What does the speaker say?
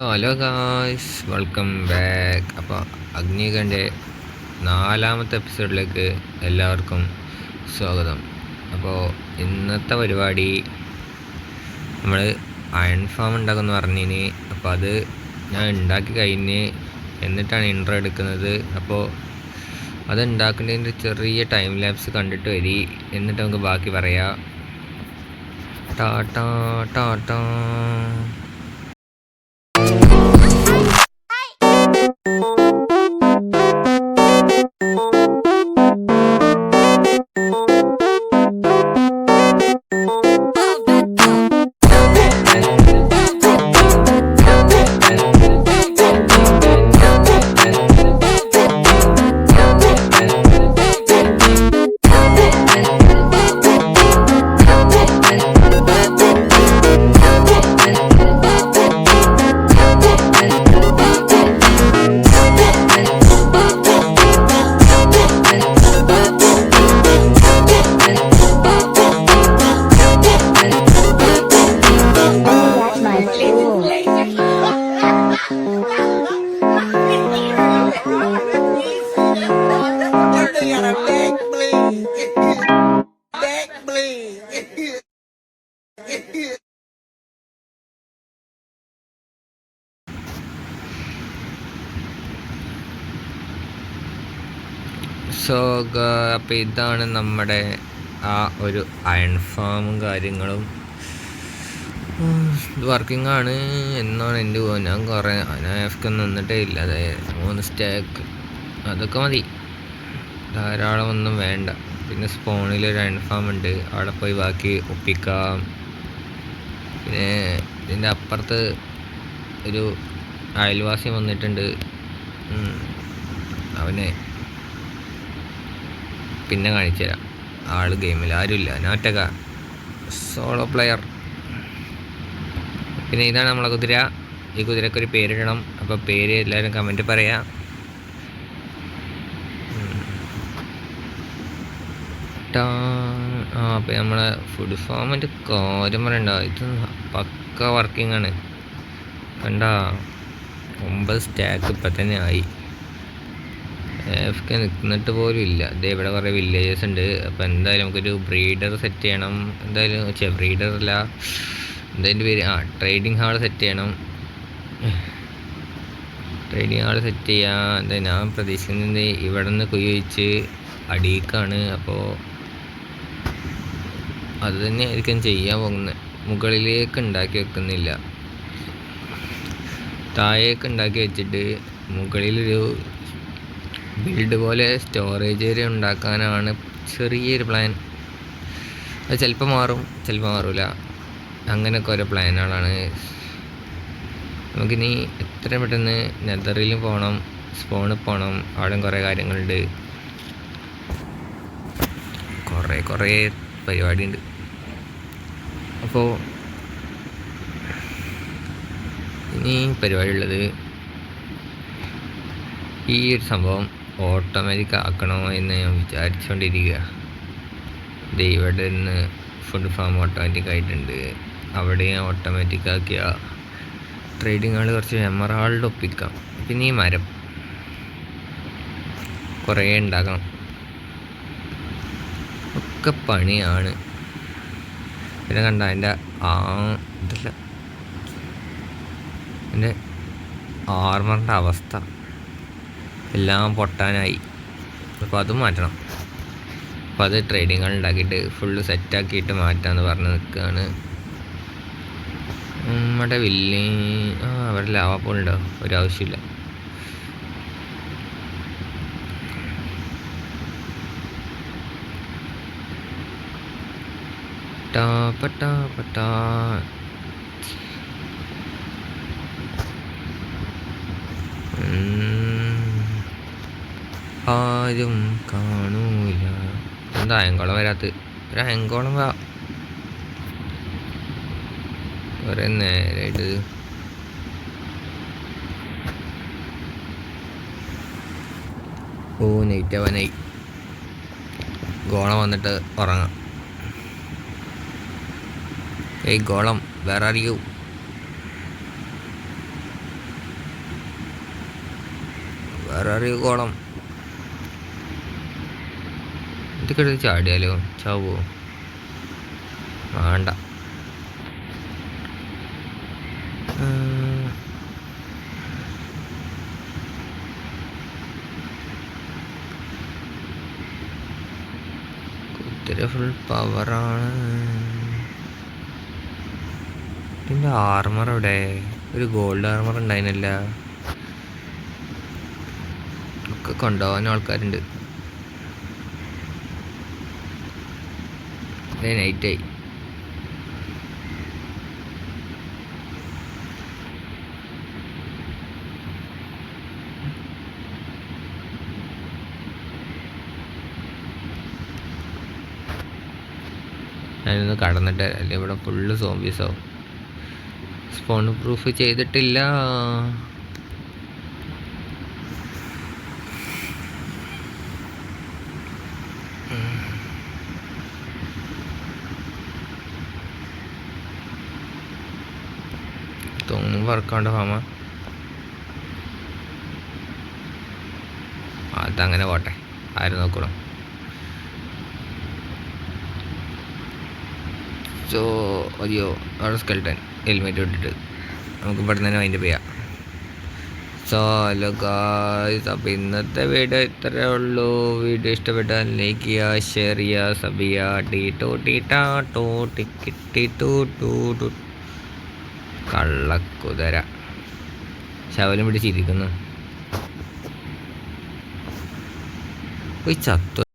Hello guys, welcome back. അപ്പോൾ അഗ്നികൻ്റെ 4ാമത്തെ എപ്പിസോഡിലേക്ക് എല്ലാവർക്കും സ്വാഗതം. അപ്പോൾ ഇന്നത്തെ പരിപാടി നമ്മൾ അയൺ ഫാം ഉണ്ടാക്കുമെന്ന് പറഞ്ഞിന്. അപ്പോൾ അത് ഞാൻ ഉണ്ടാക്കി കഴിഞ്ഞ് എന്നിട്ടാണ് ഇൻട്രോ എടുക്കുന്നത്. അപ്പോൾ അത് ഉണ്ടാക്കേണ്ടതിൻ്റെ ചെറിയ ടൈം ലാപ്സ് കണ്ടിട്ട് വരി, എന്നിട്ട് നമുക്ക് ബാക്കി പറയാം. ടാറ്റാ ടാറ്റാ. സോ അപ്പോൾ ഇതാണ് നമ്മുടെ ആ ഒരു അയൺ ഫാമും കാര്യങ്ങളും. ഇത് വർക്കിംഗ് ആണ് എന്നാണ് എൻ്റെ പോകുന്നത്. ഞാൻ കുറേ അനാഫ്ക്ക് നിന്നിട്ടേ ഇല്ല. അതായത് 3 സ്റ്റാക്ക് അതൊക്കെ മതി, ധാരാളം ഒന്നും വേണ്ട. പിന്നെ സ്പോണിലൊരു അയൺ ഫാം ഉണ്ട്, അവിടെ പോയി ബാക്കി ഒപ്പിക്കാം. പിന്നെ ഇതിൻ്റെ അപ്പുറത്ത് ഒരു അയൽവാസി വന്നിട്ടുണ്ട്. അവനെ പിന്നെ കാണിച്ചു തരാം. ആൾ ഗെയിമിൽ ആരുമില്ല, ഞാൻ ഒറ്റക്ക സോളോ പ്ലെയർ. പിന്നെ ഇതാണ് നമ്മളെ കുതിര. ഈ കുതിരക്കൊരു പേരിടണം. അപ്പോൾ പേര് എല്ലാവരും കമൻറ്റ് പറയാം. അപ്പോൾ നമ്മളെ ഫുഡ് ഫാമിൻ്റെ കാര്യം പറയണ്ട, ഇത് പക്ക വർക്കിംഗ് ആണ്. കണ്ട 9 സ്റ്റാക്ക് ഇപ്പം തന്നെ ആയി. എഫ്ക്ക് നിൽക്കുന്നിട്ട് പോലും ഇല്ല. ഇതേ ഇവിടെ കുറേ വില്ലേജസ് ഉണ്ട്. അപ്പോൾ എന്തായാലും നമുക്കൊരു ബ്രീഡർ സെറ്റ് ചെയ്യണം. എന്തായാലും ബ്രീഡറല്ല, എന്തായാലും പേര് ട്രേഡിങ് ഹാൾ സെറ്റ് ചെയ്യണം. ട്രേഡിങ് ഹാൾ സെറ്റ് ചെയ്യാൻ എന്താ ഞാൻ പ്രതീക്ഷിക്കുന്നത്, ഇവിടെ നിന്ന് കുഴിച്ച് അടിയിക്കാണ്. അപ്പോൾ അത് തന്നെ ആയിരിക്കും ചെയ്യാൻ പോകുന്നത്. മുകളിലേക്ക് ഉണ്ടാക്കി വെക്കുന്നില്ല, താഴേക്ക് ഉണ്ടാക്കി വെച്ചിട്ട് മുകളിലൊരു ബിൽഡ് പോലെ സ്റ്റോറേജ് ഏരിയ ഉണ്ടാക്കാനാണ് ചെറിയൊരു പ്ലാൻ. അത് ചിലപ്പോൾ മാറും, ചിലപ്പോൾ മാറില്ല. അങ്ങനെയൊക്കെ ഓരോ പ്ലാനുകളാണ്. നമുക്കിനി എത്രയും പെട്ടെന്ന് നെതറിലും പോകണം, സ്പോണിൽ പോകണം. അവിടെ കുറേ കാര്യങ്ങളുണ്ട്, കുറേ പരിപാടിയുണ്ട്. അപ്പോൾ ഇനി പരിപാടി ഉള്ളത് ഈ ഒരു സംഭവം ഓട്ടോമാറ്റിക് ആക്കണോ എന്ന് ഞാൻ വിചാരിച്ചുകൊണ്ടിരിക്കുക. ഇവിടെ നിന്ന് ഫുഡ് ഫാം ഓട്ടോമാറ്റിക് ആയിട്ടുണ്ട്, അവിടെ ഞാൻ ഓട്ടോമാറ്റിക് ആക്കിയ ട്രേഡിങ് ആൾ കുറച്ച് എമറാൾഡ് ഒപ്പിക്കാം. പിന്നെ ഈ മരം കുറേ ഉണ്ടാക്കണം, ഒക്കെ പണിയാണ്. പിന്നെ കണ്ട എൻ്റെ ഇതില്ല, എൻ്റെ ആർമറിൻ്റെ അവസ്ഥ എല്ലാം പൊട്ടാനായി. അപ്പോൾ അതും മാറ്റണം. അപ്പോൾ അത് ട്രേഡിങ് ആൾ ഉണ്ടാക്കിയിട്ട് ഫുള്ള് സെറ്റാക്കിയിട്ട് മാറ്റാമെന്ന് പറഞ്ഞ് നിൽക്കുകയാണ്. നമ്മുടെ അവിടെ ലാവാപ്പോളുണ്ടോ? ഒരാവശ്യമില്ല. പട്ടാ ആരും കാണൂല. എന്താ അയങ്കോളം വരാത്ത? ഒരു അയങ്കോളം വാ, കുറേ നേരായിട്ട്. നൈറ്റ് ആവാനായി. ഗോളം വന്നിട്ട് ഉറങ്ങാം. ഏയ് ഗോളം, വേറെ അറിയൂ. വേറെ അറിയിക്കോളം ഇതൊക്കെ എടുത്ത് ചാടിയാലോ? ചാവോ? വേണ്ട. കുതിര ഫുൾ പവറാണ്. ഇതിൻ്റെ ആർമർ എവിടെ? ഒരു ഗോൾഡ് ആർമർ ഉണ്ടായിരുന്നില്ല. ഒക്കെ കൊണ്ടുപോകാൻ ആൾക്കാരുണ്ട്. നൈറ്റായി. ഞാനൊന്ന് കടന്നിട്ട് അല്ലെ ഇവിടെ ഫുള്ള് സോംബീസാവും. സ്പോൺ പ്രൂഫ് ചെയ്തിട്ടില്ല. തോന്നും വർക്കാണ്ട് ഫാമ. അതങ്ങനെ പോട്ടെ, ആരും നോക്കണം. സോ മതിയോ? അവിടെ സ്കെൽട്ടൻ ഹെൽമെറ്റ് ഇട്ടിട്ട് നമുക്ക് ഇവിടെ തന്നെ വൈൻഡപ്പ് ചെയ്യാം. സോ ഹലോ ഗായ്സ്, അപ്പോൾ ഇന്നത്തെ വീഡിയോ ഇത്രയേ ഉള്ളൂ. വീഡിയോ ഇഷ്ടപ്പെട്ടാൽ ലൈക്ക് ചെയ്യുക, ഷെയർ ചെയ്യുക, സബ് ചെയ്യുക. കള്ളക്കുതിര ശവലം പിടിച്ചിരിക്കുന്നു. പോയി ചത്തു.